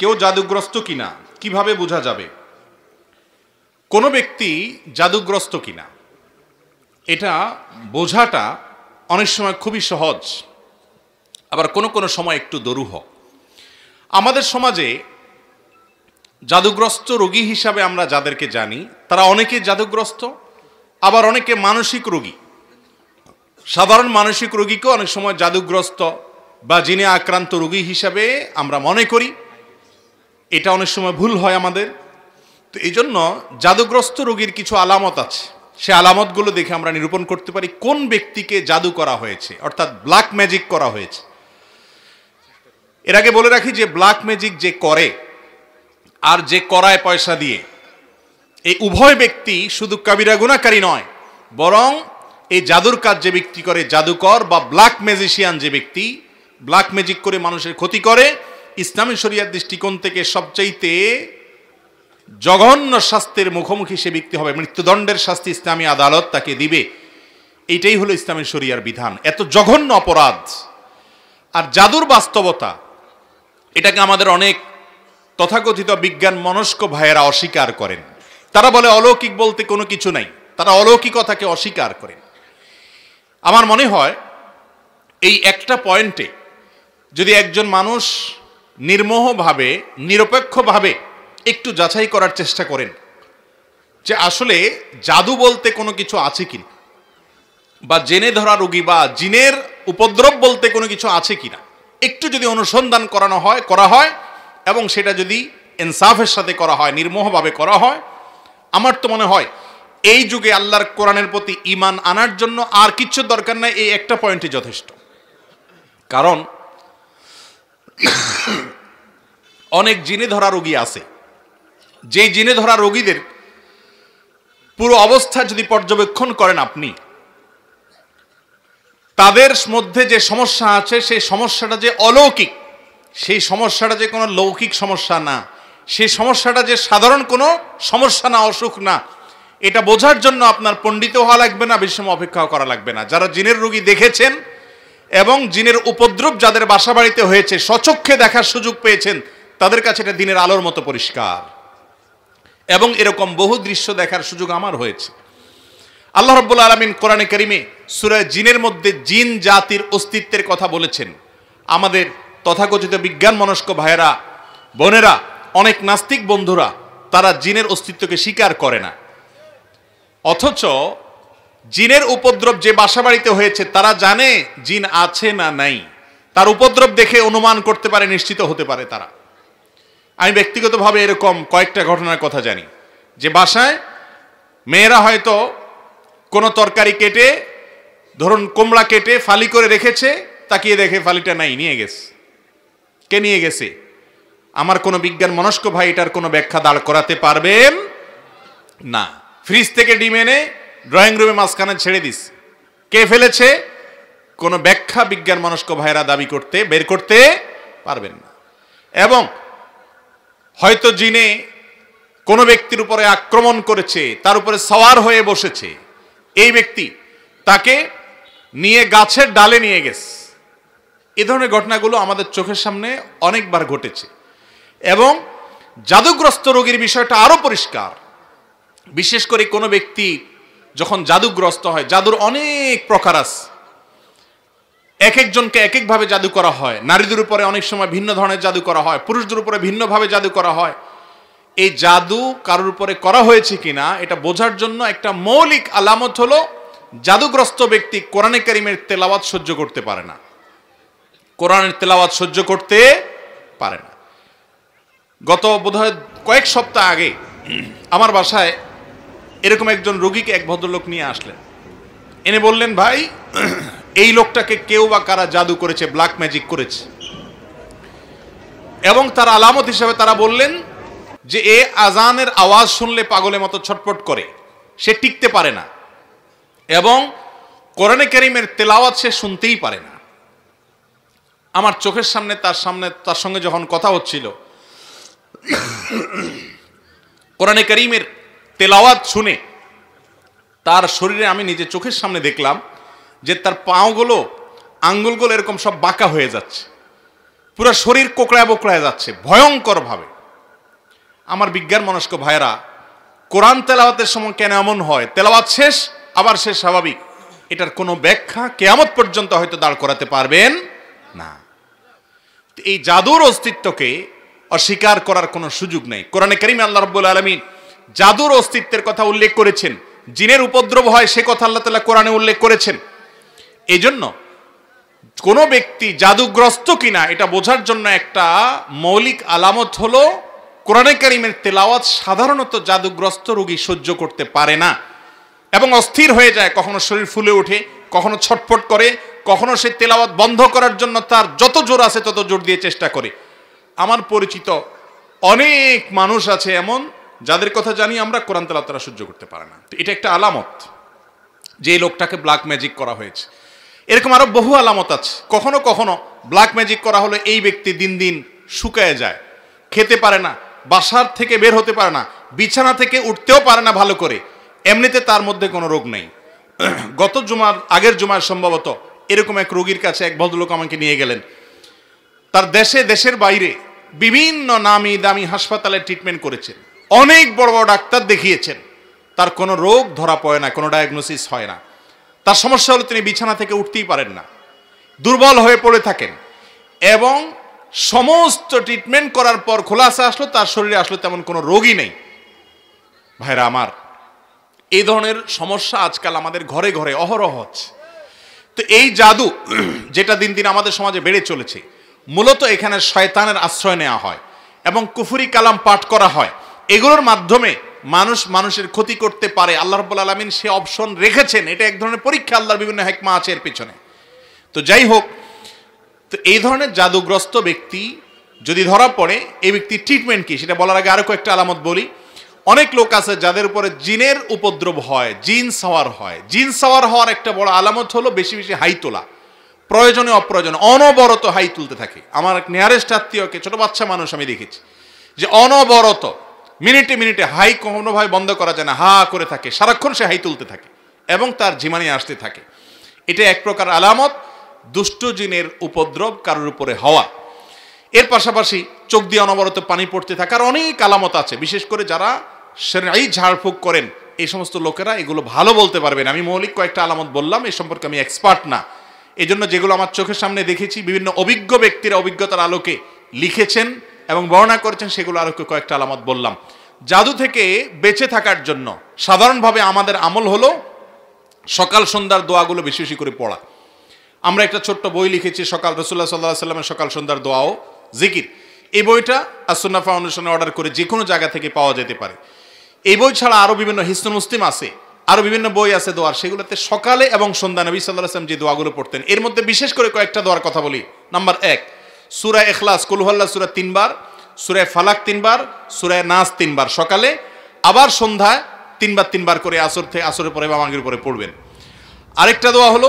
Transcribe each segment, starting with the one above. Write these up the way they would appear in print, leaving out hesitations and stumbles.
কেউ জাদুগ্রস্ত কিনা কিভাবে বোঝা যাবে? কোনো ব্যক্তি জাদুগ্রস্ত কিনা এটা বোঝাটা অনেক সময় খুবই সহজ, আবার কোনো কোনো সময় একটু দুরূহ। আমাদের সমাজে জাদুগ্রস্ত রোগী হিসাবে আমরা যাদেরকে জানি তারা অনেকে জাদুগ্রস্ত, আবার অনেকে মানসিক রোগী। সাধারণ মানসিক রোগীকেও অনেক সময় জাদুগ্রস্ত বা জিনে আক্রান্ত রোগী হিসাবে আমরা মনে করি। এটা অনেক সময় ভুল হয় আমাদের। তো এই জন্য জাদুগ্রস্ত রোগীর কিছু আলামত আছে, সে আলামতগুলো দেখে আমরা নিরূপণ করতে পারি কোন ব্যক্তিকে জাদু করা হয়েছে, অর্থাৎ ব্ল্যাক ম্যাজিক করা হয়েছে। এর আগে বলে রাখি যে ব্ল্যাক ম্যাজিক যে করে আর যে করায় পয়সা দিয়ে, এই উভয় ব্যক্তি শুধু কবিরা গুনাহকারী নয়, বরং এই জাদুর কাজ যে ব্যক্তি করে, জাদুকর বা ব্ল্যাক ম্যাজিশিয়ান যে ব্যক্তি ব্ল্যাক ম্যাজিক করে মানুষের ক্ষতি করে, ইসলামী শরিয়ার দৃষ্টিকোণ থেকে সবচাইতে জঘন্য শাস্তির মুখোমুখি সে ব্যক্তি হবে। মৃত্যুদণ্ডের শাস্তি ইসলামী আদালত তাকে দিবে। এইটাই হলো ইসলামী শরিয়ার বিধান। এত জঘন্য অপরাধ। আর জাদুর বাস্তবতা এটাকে আমাদের অনেক তথাকথিত বিজ্ঞান মনস্ক ভাইয়েরা অস্বীকার করেন। তারা বলে অলৌকিক বলতে কোনো কিছু নাই, তারা অলৌকিকতাকে অস্বীকার করেন। আমার মনে হয় এই একটা পয়েন্টে যদি একজন মানুষ নির্মোহভাবে নিরপেক্ষভাবে একটু যাচাই করার চেষ্টা করেন যে আসলে জাদু বলতে কোনো কিছু আছে কিনা, বা জেনে ধরা রোগী বা জিনের উপদ্রব বলতে কোনো কিছু আছে কিনা, একটু যদি অনুসন্ধান করা হয় এবং সেটা যদি ইনসাফের সাথে করা হয়, নির্মোহভাবে করা হয়, আমার তো মনে হয় এই যুগে আল্লাহর কোরআনের প্রতি ঈমান আনার জন্য আর কিচ্ছু দরকার নাই, এই একটা পয়েন্টই যথেষ্ট। কারণ অনেক জিনে ধরা রোগী আছে, যে জিনে ধরা রোগীদের পুরো অবস্থা যদি পর্যবেক্ষণ করেন আপনি, তাদের মধ্যে যে সমস্যা আছে সেই সমস্যাটা যে অলৌকিক, সেই সমস্যাটা যে কোনো লৌকিক সমস্যা না, সেই সমস্যাটা যে সাধারণ কোনো সমস্যা না, অসুখ না, এটা বোঝার জন্য আপনার পণ্ডিত হওয়া লাগবে না, বেশি সময় অপেক্ষা করা লাগবে না। যারা জিনের রোগী দেখেছেন এবং জিনের উপদ্রব যাদের বাসা বাড়িতে হয়েছে, স্বচক্ষে দেখার সুযোগ পেয়েছেন, তাদের কাছে এটা দিনের আলোর মতো পরিষ্কার। এবং এরকম বহু দৃশ্য দেখার সুযোগ আমার হয়েছে। আল্লাহ রাব্বুল আলামিন কোরআনে কারিমে সূরা জিনের মধ্যে জিন জাতির অস্তিত্বের কথা বলেছেন। আমাদের তথাকথিত বিজ্ঞান মনস্ক ভাইয়েরা, বোনেরা, অনেক নাস্তিক বন্ধুরা তারা জিনের অস্তিত্বকে স্বীকার করে না, অথচ জিনের উপদ্রব যে বাসা বাড়িতে হয়েছে তারা জানে জিন আছে না নাই, তার উপদ্রব দেখে অনুমান করতে পারে, নিশ্চিত হতে পারে তারা। আমি ব্যক্তিগতভাবে এরকম কয়েকটা ঘটনার কথা জানি যে বাসায় মেয়েরা হয়তো কোনো তরকারি কেটে, ধরুন কুমড়া কেটে ফালি করে রেখেছে, তাকিয়ে দেখে ফালিটা নাই, নিয়ে গেছে। কে নিয়ে গেছে? আমার কোনো বিজ্ঞান মনস্ক ভাই এটার কোনো ব্যাখ্যা দাঁড় করাতে পারবেন না। ফ্রিজ থেকে ডিম এনে ড্রয়িং রুমে মাঝখানে ছেড়ে দিস, কে ফেলেছে? কোনো ব্যাখ্যা বিজ্ঞান মনস্ক ভাইরা বের করতে পারবেন না। এবং হয়তো জিনে কোনো ব্যক্তির উপরে আক্রমণ করেছে, তার উপরে সওয়ার হয়ে বসেছে, এই ব্যক্তি তাকে নিয়ে গাছের ডালে নিয়ে গেছে। এ ধরনের ঘটনাগুলো আমাদের চোখের সামনে অনেকবার ঘটেছে। এবং জাদুগ্রস্ত রোগীর বিষয়টা আরো পরিষ্কার। বিশেষ করে কোনো ব্যক্তি যখন জাদুগ্রস্ত হয়, জাদুর অনেক প্রকার আছে, এক একজনকে এক একভাবে জাদু করা হয়। নারীদের উপরে অনেক সময় ভিন্ন ধরনের জাদু করা হয়, পুরুষদের উপরে ভিন্নভাবে জাদু করা হয়। এই জাদু কারোর উপরে করা হয়েছে কিনা এটা বোঝার জন্য একটা মৌলিক আলামত হলো জাদুগ্রস্ত ব্যক্তি কোরআনে কারিমের তেলাওয়াত সহ্য করতে পারে না, কোরআনের তেলাওয়াত সহ্য করতে পারে না। গত বোধহয় কয়েক সপ্তাহ আগে আমার বাসায় এরকম একজন রোগীকে এক ভদ্রলোক নিয়ে আসলেন, এনে বললেন, ভাই এই লোকটাকে কেউ বা কারা জাদু করেছে, ব্ল্যাক ম্যাজিক করেছে। এবং তার আলামত হিসেবে তারা বললেন যে এ আজানের আওয়াজ শুনলে পাগলের মতো ছটফট করে, সে টিকতে পারে না, এবং কোরআনে কারিমের তেলাওয়াত সে শুনতেই পারে না। আমার চোখের সামনে তার সঙ্গে যখন কথা হচ্ছিল, কোরআনে কারিমের তেলাওয়াত শুনে তার শরীরে আমি নিজে চোখের সামনে দেখলাম যে তার পাওগুলো, আঙ্গুলগুলো এরকম সব বাঁকা হয়ে যাচ্ছে, পুরো শরীর কোকড়ায় বোকড়ায় যাচ্ছে ভয়ঙ্করভাবে। আমার বিজ্ঞান মনস্ক ভাইরা, কোরআন তেলাওয়াতের সময় কেন এমন হয়? তেলাওয়াত শেষ আবার সে স্বাভাবিক, এটার কোনো ব্যাখ্যা কিয়ামত পর্যন্ত হয়তো দাঁড় করাতে পারবেন না। এই জাদুর অস্তিত্বকে অস্বীকার করার কোনো সুযোগ নেই। কোরআনে কারীমে আল্লাহ রাব্বুল আলামিন জাদুর অস্তিত্বের কথা উল্লেখ করেছেন, জিনের উপদ্রব হয় সে কথা আল্লাহ তাআলা কোরআনে উল্লেখ করেছেন। এই জন্য কোনো ব্যক্তি জাদুগ্রস্ত কিনা এটা বোঝার জন্য একটা মৌলিক আলামত হলো কোরআনে কারীমের তেলাওয়াত সাধারণত জাদুগ্রস্ত রোগী সহ্য করতে পারে না এবং অস্থির হয়ে যায়, কখনো শরীর ফুলে ওঠে, কখনো ছটফট করে, কখনো সে তেলাওয়াত বন্ধ করার জন্য তার যত জোর আছে তত জোর দিয়ে চেষ্টা করে। আমার পরিচিত অনেক মানুষ আছে এমন যাদের কথা জানি আমরা, কোরআন তেলাওয়াত তারা সহ্য করতে পারে না। এটা একটা আলামত যে এই লোকটাকে ব্ল্যাক ম্যাজিক করা হয়েছে। এরকম আরো বহু আলামত আছে। কখনো কখনো ব্ল্যাক ম্যাজিক করা হলে এই ব্যক্তি দিন দিন শুকায় যায়, খেতে পারে না, বাসার থেকে বের হতে পারে না, বিছানা থেকে উঠতেও পারে না ভালো করে। এমনিতে তার মধ্যে কোনো রোগ নেই। গত জুমার আগের জুমার সম্ভবত এরকম এক রোগীর কাছে এক ভদ্রলোক আমাকে নিয়ে গেলেন। তার দেশের বাইরে বিভিন্ন নামি দামি হাসপাতালে ট্রিটমেন্ট করেছেন, অনেক বড় বড় ডাক্তার দেখিয়েছেন, তার কোনো রোগ ধরা পড়ে না, কোনো ডায়াগনোসিস হয় না। তার সমস্যা হলো তিনি বিছানা থেকে উঠতেই পারেন না, দুর্বল হয়ে পড়ে থাকেন এবং সমস্ত ট্রিটমেন্ট করার পর খোলাসা আসলো তার শরীরে আসলো তেমন কোনো রোগই নেই। ভাইরা আমার, এই ধরনের সমস্যা আজকাল আমাদের ঘরে ঘরে অহরহ হচ্ছে। তো এই জাদু যেটা দিন দিন আমাদের সমাজে বেড়ে চলেছে, মূলত এখানে শয়তানের আশ্রয় নেওয়া হয় এবং কুফরি কালাম পাঠ করা হয়। এগুলোর মাধ্যমে মানুষের ক্ষতি করতে পারে। আল্লাহ রাব্বুল আলামিন সে অপশন রেখেছেন, এটা এক ধরনের পরীক্ষা, আল্লাহর বিভিন্ন হিকমা আছে এর পিছনে। তো যাই হোক, তো এই ধরনের জাদুগ্রস্ত ব্যক্তি যদি ধরা পড়ে, এই ব্যক্তির ট্রিটমেন্ট কি সেটা বলার আগে আরো কয়েকটা আলামত বলি। অনেক লোক আছে যাদের উপরে জিনের উপদ্রব হয়, জিন সাওয়ার হয়। জিন সাওয়ার হওয়ার একটা বড় আলামত হলো বেশি বেশি হাই তোলা, প্রয়োজনে অপ্রয়োজনে অনবরত হাই তুলতে থাকে। আমার এক নিয়ারেস্ট আত্মীয়কে, ছোট বাচ্চা মানুষ, আমি দেখেছি যে অনবরত মিনিটে মিনিটে হাই কোনোভাবে বন্ধ করা যায় না, হা করে থাকে, সারাক্ষণ সে হাই তুলতে থাকে এবং তার জিমানি আসতে থাকে। এটা এক প্রকার আলামত দুষ্ট জিনের উপদ্রব কারোর উপরে হওয়া। এর পাশাপাশি চোখ দিয়ে অনবরত পানি পড়তে থাকার অনেক আলামত আছে। বিশেষ করে যারা শরঈ ঝাড়ফুঁক করেন এই সমস্ত লোকেরা এগুলো ভালো বলতে পারবেন। আমি মৌলিক কয়েকটা আলামত বললাম, এই সম্পর্কে আমি এক্সপার্ট না। এই জন্য যেগুলো আমার চোখের সামনে দেখেছি, বিভিন্ন অভিজ্ঞ ব্যক্তিরা অভিজ্ঞতার আলোকে লিখেছেন এবং বর্ণনা করেছেন, সেগুলো আরো কয়েকটা আলামত বললাম। জাদু থেকে বেঁচে থাকার জন্য সাধারণভাবে আমাদের আমল হলো সকাল সন্ধ্যার দোয়াগুলো বেশি বেশি করে পড়া। আমরা একটা ছোট্ট বই লিখেছি, সকাল রাসূলুল্লাহ সাল্লাল্লাহু আলাইহি ওয়াসাল্লামের সকাল সন্ধ্যার দোয়া ও জিকির। এই বইটা আস-সুন্নাহ ফাউন্ডেশনে অর্ডার করে যে কোনো জায়গা থেকে পাওয়া যেতে পারে। এই বই ছাড়া আরো বিভিন্ন হিসনুল মুসলিম আছে, আরো বিভিন্ন বই আছে দোয়ার, সেগুলোতে সকালে এবং সন্ধ্যা নবী সাল্লাল্লাহু আলাইহি ওয়াসাল্লাম যে দোয়াগুলো পড়তেন, এর মধ্যে বিশেষ করে কয়েকটা দোয়ার কথা বলি। নাম্বার 1, সূরা ইখলাস, কুল হুয়াল্লাহু সূরা 3 বার, সূরা ফালাক 3 বার, সূরা নাস 3 বার সকালে, আবার সন্ধ্যায় 3 বার 3 বার করে আসরের পরে বা মাগরিবের পরে পড়বেন। আরেকটা দোয়া হলো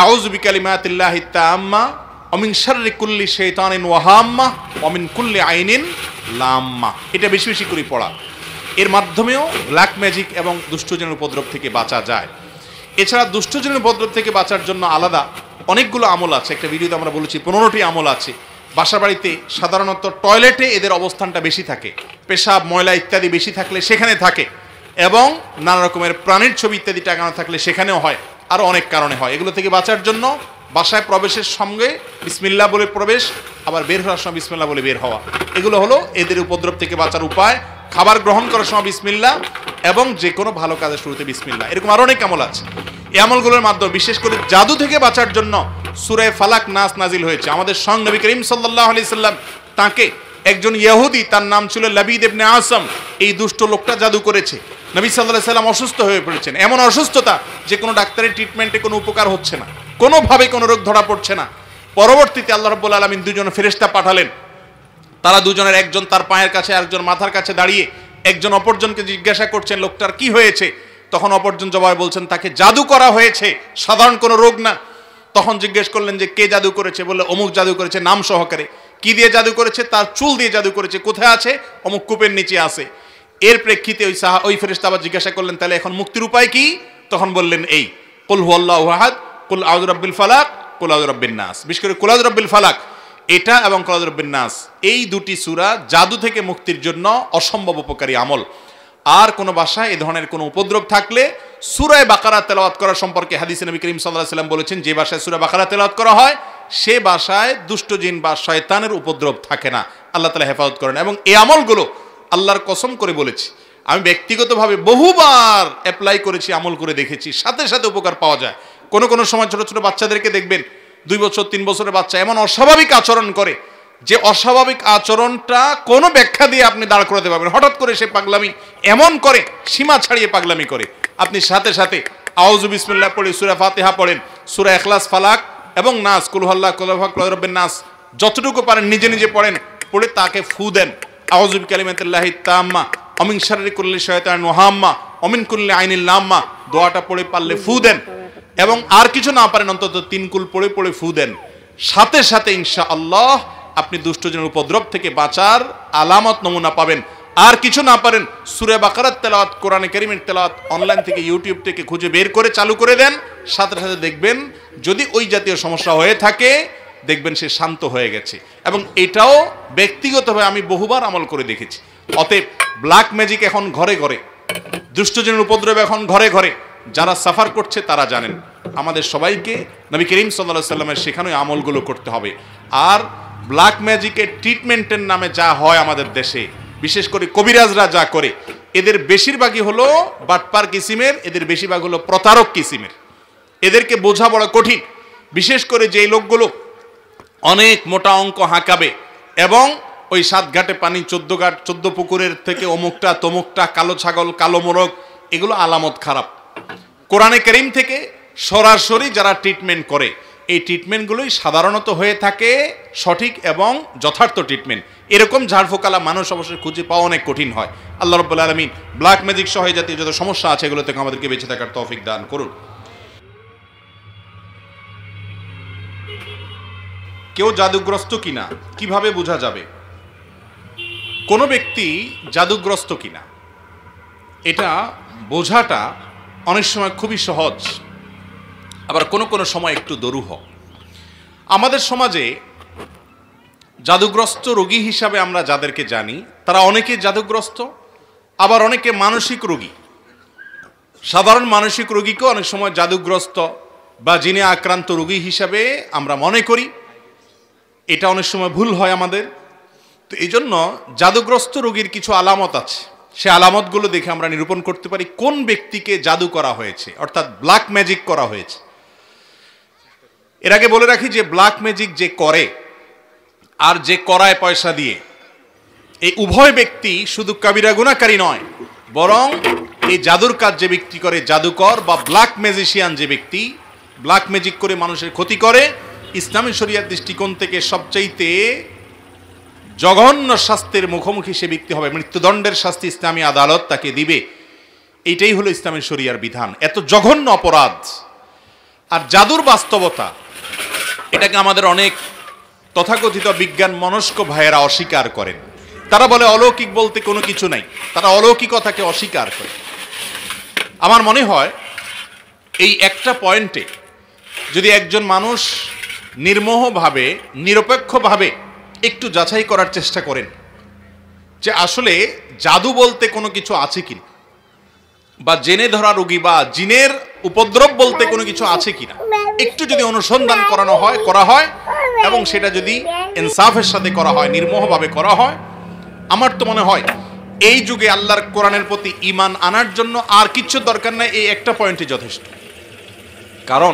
আউযু বিকালিমাতিল্লাহি তাম্মা ওয়া মিন শাররি কুল্লি শাইতানিন ওয়া হাম্মা ওয়া মিন কুল্লি আইনিন লাম্মা। এটা বেশি বেশি করে পড়া। এর মাধ্যমেও ব্ল্যাক ম্যাজিক এবং দুষ্টজনের উপদ্রব থেকে বাঁচা যায়। এছাড়া দুষ্টজনের উপদ্রব থেকে বাঁচার জন্য আলাদা অনেকগুলো আমল আছে। একটা ভিডিওতে আমরা বলেছি 15টি আমল আছে। বাসা বাড়িতে সাধারণত টয়লেটে এদের অবস্থানটা বেশি থাকে, পেশাব ময়লা ইত্যাদি বেশি থাকলে সেখানে থাকে, এবং নানা রকমের প্রাণীর ছবি ইত্যাদি টাঙানো থাকলে সেখানেও হয়, আরও অনেক কারণে হয়। এগুলো থেকে বাঁচার জন্য বাসায় প্রবেশের সঙ্গে বিসমিল্লাহ বলে প্রবেশ, আবার বের হওয়ার সময় বিসমিল্লাহ বলে বের হওয়া, এগুলো হলো এদের উপদ্রব থেকে বাঁচার উপায়। খাবার গ্রহণ করার সময় বিসমিল্লাহ এবং যে কোনো ভালো কাজের শুরুতে বিসমিল্লাহ। এরকম আরো অনেক আমল আছে। এই আমলগুলোর মাধ্যমে বিশেষ করে জাদু থেকে বাঁচার জন্য সূরা ফালাক নাস নাজিল হয়েছে। আমাদের সঙ্গে নবী করিম সাল্লাল্লাহু আলাইহি সাল্লাম, তাকে একজন ইহুদি, তার নাম ছিল লাবিদ ইবনে আসম, এই দুষ্ট লোকটা জাদু করেছে। নবী সাল্লাল্লাহু আলাইহি সাল্লাম অসুস্থ হয়ে পড়েছেন, এমন অসুস্থতা যে কোনো ডাক্তারের ট্রিটমেন্টে কোনো উপকার হচ্ছে না, কোনোভাবে কোনো রোগ ধরা পড়ছে না। পরবর্তীতে আল্লাহ রাব্বুল আলামিন দুজন ফেরেশতা পাঠালেন। তারা দুজনের একজন তার পায়ের কাছে, আরেকজন মাথার কাছে দাঁড়িয়ে একজন অপরজনকে জিজ্ঞাসা করছেন লোকটার কি হয়েছে। তখন অপরজন জবাবে বলছেন তাকে জাদু করা হয়েছে, সাধারণ কোনো রোগ না। তখন জিজ্ঞেস করলেন যে কে জাদু করেছে, বললে অমুক জাদু করেছে, নাম সহকারে। কি দিয়ে জাদু করেছে? তার চুল দিয়ে জাদু করেছে। কোথায় আছে? অমুক কূপের নিচে আছে। এর প্রেক্ষিতে ওই ফেরেশতা আবার জিজ্ঞাসা করলেন তাহলে এখন মুক্তির উপায় কি? তখন বললেন এই কুল হুয়াল্লাহু আহাদ, কুল আউযু বিরাব্বিল ফালাক, কুল আউযু বিরাব্বিন নাস। বিশেষ করে কুল আউযু বিরাব্বিল ফালাক এটা এবং কুল আউযু বিরাব্বিন নাস, এই দুটি সূরা জাদু থেকে মুক্তির জন্য অসম্ভব উপকারী আমল। আর কোন বাসায় এই ধরনের কোনো উপদ্রব থাকলে সূরা বাকারা তেলাওয়াত করা সম্পর্কে হাদিসে নবী করিম সাল্লাল্লাহু আলাইহি ওয়াসাল্লাম বলেছেন, যে বাসায় সূরা বাকারা তেলাওয়াত করা হয় সে বাসায় দুষ্ট জিন বা শয়তানের উপদ্রব থাকে না, আল্লাহ তাআলা হেফাজত করেন। এবং এই আমলগুলো আল্লাহর কসম করে বলেছি, আমি ব্যক্তিগতভাবে বহুবার অ্যাপ্লাই করেছি, আমল করে দেখেছি, সাথে সাথে উপকার পাওয়া যায়। কোনো কোনো সময় ছোট ছোট বাচ্চাদেরকে দেখবেন 2 বছর 3 বছরের বাচ্চা এমন অস্বাভাবিক আচরণ করে যে অস্বাভাবিক আচরণটা কোনো ব্যাখ্যা দিয়ে আপনি দাঁড় করাতে পারবেন। হঠাৎ করে সে পাগলামি এমন করে, সীমা ছাড়িয়ে পাগলামি করে, আপনি সাথে সাথে আউযু বিসমিল্লাহ পড়ে সূরা ফাতিহা পড়েন, সূরা ইখলাস, ফালাক এবং নাস, কুল হুয়াল্লাহু কুল আউযু বিরাব্বিন নাস যতটুকু পারেন নিজে নিজে পড়েন, পড়ে তাকে ফু দেন, আউযু বিকালিমাতিল্লাহি তাম্মা অমিন শাররি কুল্লি শাইতানিন ওয়া হাম্মা অমিন কুল্লি আইনিল লাম্মা, দোয়াটা পড়ে পারলে ফু দেন। এবং আর কিছু না পারেন অন্তত 3 কুল পড়ে পড়ে ফু দেন। সাথে সাথে ইনশাআল্লাহ আপনি দুষ্টজনের উপদ্রব থেকে বাঁচার আলামত নমুনা পাবেন। আর কিছু না পারেন সূরা বাকারার তেলাওয়াত, কোরআনে কারীমের তেলাওয়াত অনলাইন থেকে ইউটিউব থেকে খুঁজে বের করে চালু করে দেন, সাথে সাথে দেখবেন যদি ওই জাতীয় সমস্যা হয়ে থাকে দেখবেন সে শান্ত হয়ে গেছে। এবং এটাও ব্যক্তিগতভাবে আমি বহুবার আমল করে দেখেছি। অতএব ব্ল্যাক ম্যাজিক এখন ঘরে ঘরে, দুষ্টজনের উপদ্রব এখন ঘরে ঘরে, যারা সাফার করছে তারা জানেন। আমাদের সবাইকে নবী করিম সাল্লাল্লাহু আলাইহি ওয়াসাল্লামের শেখানো আমলগুলো করতে হবে। আর ব্ল্যাক ম্যাজিকের ট্রিটমেন্টের নামে যা হয় আমাদের দেশে, বিশেষ করে কবিরাজরা যা করে, এদের বেশিরভাগই হলো বাটপার কিসিমের, এদের বেশিরভাগ হলো প্রতারক কিসিমের। এদেরকে বোঝা বড় কঠিন, বিশেষ করে যেই লোকগুলো অনেক মোটা অঙ্ক হাঁকাবে এবং ওই 7 ঘাটে পানি 14 ঘাট 14 পুকুরের থেকে অমুকটা তমুকটা, কালো ছাগল, কালো মোরগ, এগুলো আলামত খারাপ। কোরআনে কারীম থেকে সরাসরি যারা ট্রিটমেন্ট করে, এই ট্রিটমেন্টগুলোই সাধারণত হয়ে থাকে সঠিক এবং যথার্থ ট্রিটমেন্ট। এরকম ঝাড়ফুকালা মানুষ অবশ্যই খুঁজে পাওয়া অনেক কঠিন হয়। আল্লাহ রাব্বুল আলামিন ব্ল্যাক ম্যাজিক সহ জাতীয় যত সমস্যা আছে এগুলো থেকে আমাদেরকে বেঁচে থাকার তৌফিক দান করুন। কেউ জাদুগ্রস্ত কিনা কিভাবে বোঝা যাবে? কোনো ব্যক্তি জাদুগ্রস্ত কিনা এটা বোঝাটা অনেক সময় খুবই সহজ, আবার কোনো কোনো সময় একটু দুরূহ। আমাদের সমাজে জাদুগ্রস্ত রোগী হিসাবে আমরা যাদেরকে জানি তারা অনেকে জাদুগ্রস্ত, আবার অনেকে মানসিক রোগী। সাধারণ মানসিক রোগীকেও অনেক সময় জাদুগ্রস্ত বা জিনে আক্রান্ত রোগী হিসাবে আমরা মনে করি। এটা অনেক সময় ভুল হয় আমাদের। তো এই জন্য জাদুগ্রস্ত রোগীর কিছু আলামত আছে, সে আলামতগুলো দেখে আমরা নিরূপণ করতে পারি কোন ব্যক্তিকে জাদু করা হয়েছে, অর্থাৎ ব্ল্যাক ম্যাজিক করা হয়েছে। এর আগে বলে রাখি যে ব্ল্যাক ম্যাজিক যে করে আর যে করায় পয়সা দিয়ে, এই উভয় ব্যক্তি শুধু কবিরা গুনাহকারী নয়, বরং এই জাদুর কাজ যে ব্যক্তি করে, জাদুকর বা ব্ল্যাক ম্যাজিশিয়ান যে ব্যক্তি ব্ল্যাক ম্যাজিক করে মানুষের ক্ষতি করে, ইসলামী শরিয়াত দৃষ্টিকোণ থেকে সবচাইতে জঘন্য শাস্তির মুখোমুখি সে ব্যক্তি হবে, মৃত্যুদণ্ডের শাস্তি ইসলামী আদালত তাকে দিবে। এইটাই হলো ইসলামী শরিয়ার বিধান। এত জঘন্য অপরাধ। আর জাদুর বাস্তবতা, এটাকে আমাদের অনেক তথাকথিত বিজ্ঞান মনস্ক ভাইয়েরা অস্বীকার করেন। তারা বলে অলৌকিক বলতে কোনো কিছু নাই, তারা অলৌকিকতাকে অস্বীকার করে। আমার মনে হয় এই একটা পয়েন্টে যদি একজন মানুষ নির্মোহভাবে, নিরপেক্ষভাবে একটু যাচাই করার চেষ্টা করেন যে আসলে জাদু বলতে কোনো কিছু আছে কিনা, বা জেনে ধরা রোগী বা জিনের উপদ্রব বলতে কোনো কিছু আছে কিনা, একটু যদি অনুসন্ধান করা হয় এবং সেটা যদি ইনসাফের সাথে করা হয়, নির্মোহভাবে করা হয়, আমার তো মনে হয় এই যুগে আল্লাহর কোরআনের প্রতি ঈমান আনার জন্য আর কিচ্ছু দরকার নাই, এই একটা পয়েন্টই যথেষ্ট। কারণ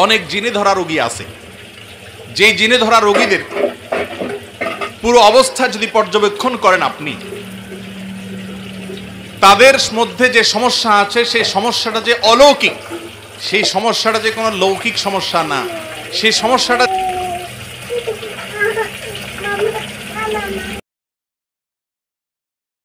অনেক জিনে ধরা রোগী আছে, যে জিনে ধরা রোগীদের পুরো অবস্থা যদি পর্যবেক্ষণ করেন আপনি, তাদের মধ্যে যে সমস্যা আছে সেই সমস্যাটা যে অলৌকিক, সেই সমস্যাটা যে কোনো লৌকিক সমস্যা না, সেই সমস্যাটা